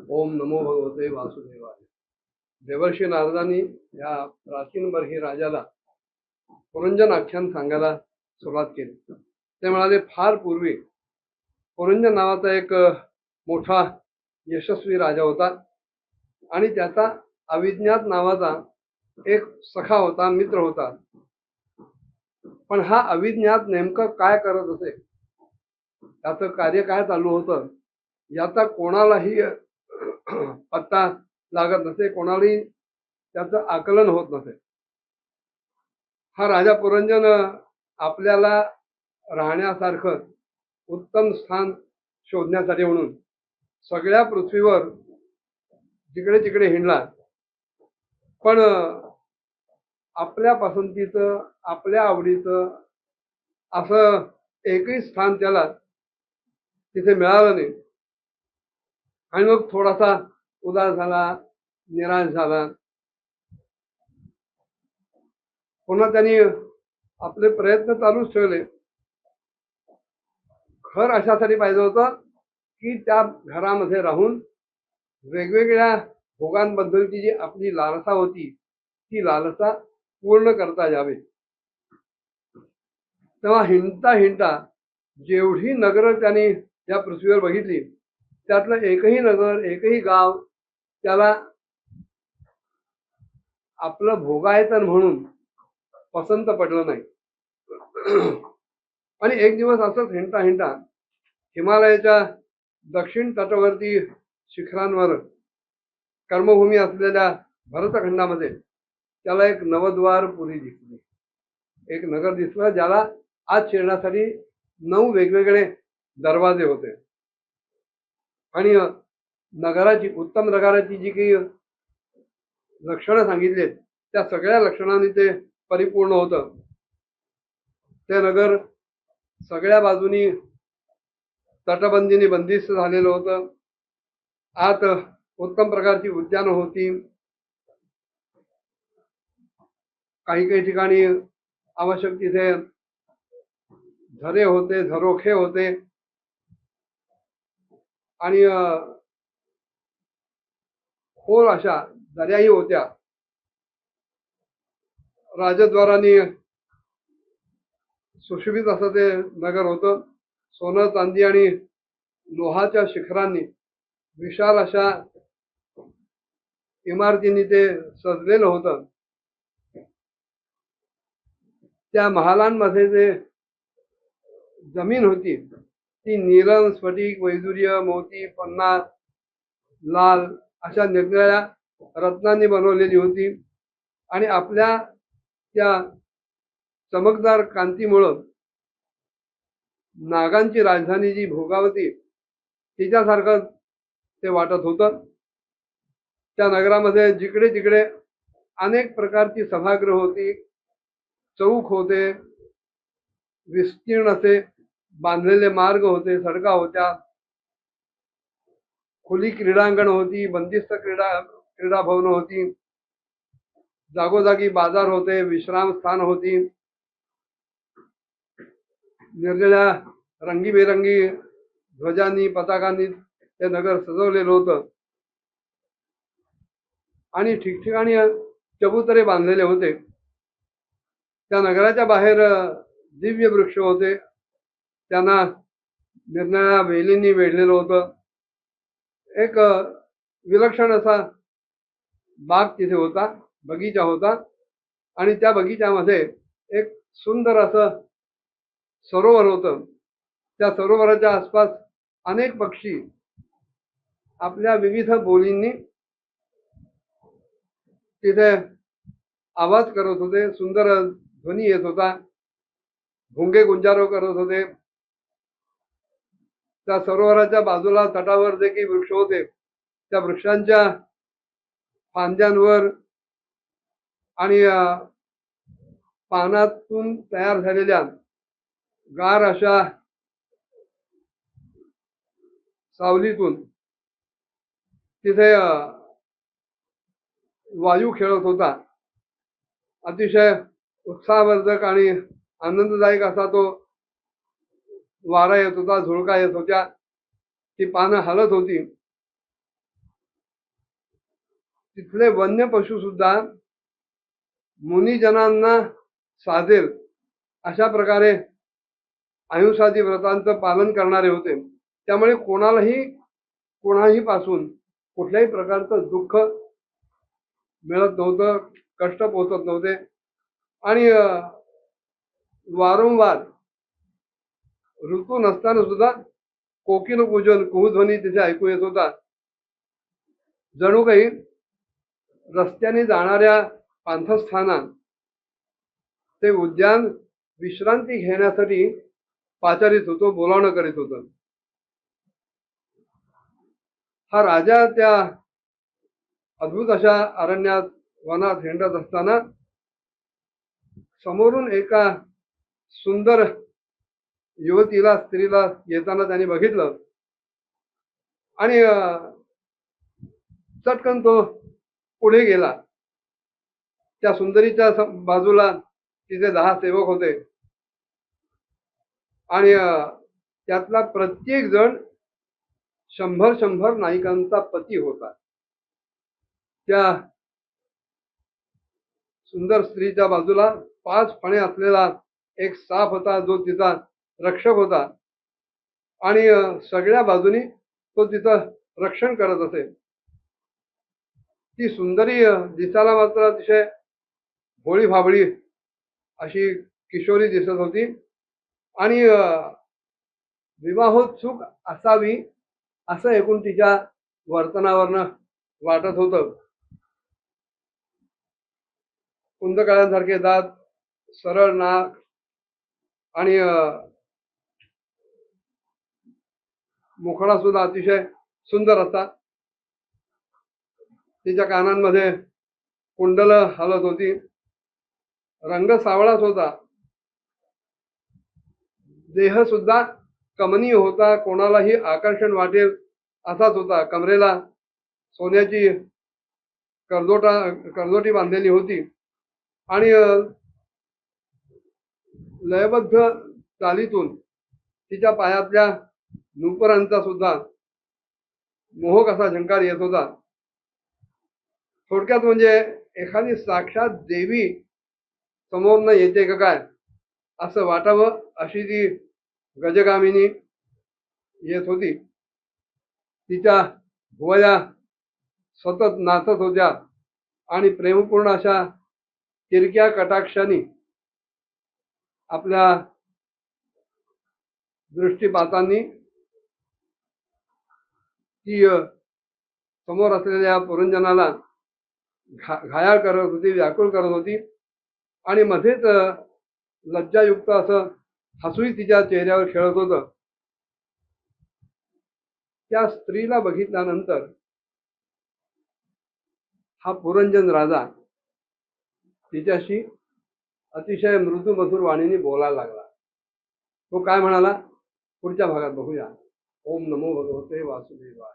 ओम नमो भगवते वासुदेवाय. देवर्षी नारदांनी या प्राचीन बर्ही राजाला पुरंजन आख्यान सांगायला सुरुवात केली. ते म्हणाले, फार पूर्वी पुरंजन नावाचा एक मोठा यशस्वी राजा होता आणि त्याचा अविज्ञात नावाचा एक सखा होता, मित्र होता. पण हा अविज्ञात नेमकं काय करत असे, त्याचं कार्य काय चालू होतं, याचा कोणालाही पत्ता लागत नसे, कोणालाही त्याचं आकलन होत नसे. हा राजा पुरंजन आपल्याला राहण्यासारखं उत्तम स्थान शोधण्यासाठी म्हणून सगळ्या पृथ्वीवर जिकडे तिकडे हिंडला. पण आपल्या पसंतीचं, आपल्या आवडीचं असं एकही स्थान त्याला तिथे मिळालं नाही. आणि मग थोडासा उदास झाला, निराश झाला. पुन्हा त्यांनी आपले प्रयत्न चालूच ठेवले. घर अशासाठी पाहिजे होतं की त्या घरामध्ये राहून वेगवेगळ्या भोगांबद्दलची जी आपली लालसा होती, ती लालसा पूर्ण करता यावे. तेव्हा हिंडता हिंडता जेवढी नगरं त्यांनी या पृथ्वीवर बघितली, त्यातलं एकही नगर, एकही गाव त्याला आपलं भोगायतन म्हणून पसंत पडलं नाही. आणि एक दिवस असंच हिंडता हिंडता हिमालयाच्या दक्षिण तटवर्ती शिखरांवर कर्मभूमी असलेल्या भरतखंडामध्ये त्याला एक नवद्वारपुरी दिसली. एक नगर दिसलं ज्याला आत शिरण्यासाठी 9 वेगवेगळे दरवाजे होते. आणि नगराची, उत्तम नगराची जी काही लक्षणं सांगितली त्या सगळ्या लक्षणांनी ते परिपूर्ण होतं. ते नगर सगळ्या बाजूनी तटबंदीने बंदिस्त झालेलं होतं. आत उत्तम प्रकारची उद्यानं होती. काही काही ठिकाणी आवश्यक तिथे झरे होते, झरोखे होते. आणि खोल अशा दर्याही होत्या. राजद्वारांनी सुशोभित असं ते नगर होतं. सोनं, चांदी आणि लोहाच्या शिखरांनी विशाल अशा इमारतींनी ते सजलेलं होतं. त्या महालांमध्ये जे जमीन होती ती नीलम, स्फटिक, वैदुर्य, मोती, पन्ना, लाल अशा निरनिराळ्या रत्नांनी बनवलेली होती. आणि आपल्या त्या चमकदार कांतीमुळं नागांची राजधानी जी भोगावती तिच्यासारखं ते वाटत होतं. त्या नगरामध्ये जिकडे तिकडे अनेक प्रकारची सभागृह होती, चौक होते, विस्तीर्ण असे बांधलेले मार्ग होते, सडका होत्या, खुली क्रीडांगण होती, बंदिस्त क्रीडा भवन होती, जागोजागी बाजार होते, विश्राम स्थान होती. निरनिराळ्या रंगीबेरंगी ध्वजांनी, पताकांनी ते नगर सजवलेलं होतं. आणि ठिकठिकाणी चबुतरे बांधलेले होते. त्या नगराच्या बाहेर दिव्य वृक्ष होते, त्यांना निरनिराळ्या वेलींनी वेढलेलं होतं. एक विलक्षण असा बाग तिथे होता, बगीचा होता. आणि त्या बगीच्यामध्ये एक सुंदर असं सरोवर होतं. त्या सरोवराच्या आसपास अनेक पक्षी आपल्या विविध बोलींनी तिथे आवाज करत होते. सुंदर ध्वनी येत होता, भुंगे गुंजारो करत होते. त्या सरोवराच्या बाजूला तटावर जे काही वृक्ष होते त्या वृक्षांच्या फांद्यांवर आणि पानातून तयार झालेल्या गार अशा सावलीतून तिथे वायू खेळत होता. अतिशय उत्साहवर्धक आणि आनंददायक असा तो वारा येत होता, झुळका येत होत्या. ती पानं हलत होती. तिथले वन्य पशु सुद्धा मुनिजनांना साधेल अशा प्रकारे अहिंसादी व्रतांचं पालन करणारे होते. त्यामुळे कोणाही पासून कुठल्याही प्रकारचं दुःख मिळत नव्हतं, कष्ट पोहोचत नव्हते. आणि वारंवार ऋतू नसताना सुद्धा कोकिल पूजन कुहुध्वनी तिथे ऐकू येत होता. जणू काही रस्त्याने जाणाऱ्या पांथस्थाना ते उद्यान विश्रांती घेण्यासाठी पाचारित होतो, बोलावणं करीत होतं. हा राजा त्या अद्भुत अशा अरण्यात वनात हिंडत असताना समोरून एका सुंदर युवतीला स्त्रीला येताना त्याने बघितलं आणि चटकन तो पुढे गेला. त्या सुंदरीच्या बाजूला तिथे 10 सेवक होते आणि त्यातला प्रत्येक जण 100 नायिकांचा पती होता. त्या सुंदर स्त्रीच्या बाजूला 5 फणे असलेला एक साप होता, जो तिचा रक्षक होता आणि सगळ्या बाजूनी तो तिचं रक्षण करत असे. ती सुंदरी दिसायला मात्र अतिशय भोळी भाबडी अशी किशोरी दिसत होती आणि विवाहोत्सुक असावी असं एकूण तिच्या वर्तनावरनं वाटत होतं. कुंदकळ्यांसारखे दात, सरळ नाक आणि मुखडा सुद्धा अतिशय सुंदर असा. तिच्या कानांमध्ये कुंडल हलत होती. रंग सावळाच होता. देह सुद्धा कमनीय होता, कोणालाही आकर्षण वाटेल असाच होता. कमरेला सोन्याची करदोटी बांधलेली होती आणि लयबद्ध चालीतून तिच्या पायातल्या नूपुरांचा सुद्धा मोहक असा झंकार येत होता. थोडक्यात म्हणजे एखादी साक्षात देवी समोरनं येते का काय असं वाटावं अशी ती गजगामिनी येत होती. तिच्या भुवया सतत नाचत होत्या आणि प्रेमपूर्ण अशा तिरक्या कटाक्षांनी आपल्या दृष्टीपातांनी ती समोर असलेल्या पुरंजनाला घायाळ करत होती, व्याकुळ करत होती. आणि मध्येच लज्जायुक्त असं हसूही तिच्या चेहऱ्यावर खेळत होतं. त्या स्त्रीला बघितल्यानंतर हा पुरंजन राजा तिच्याशी अतिशय मृदू मधुर वाणीने बोलायला लागला. तो काय म्हणाला पुढच्या भागात बघूया. ओम नमो भगवते वासुदेवाय.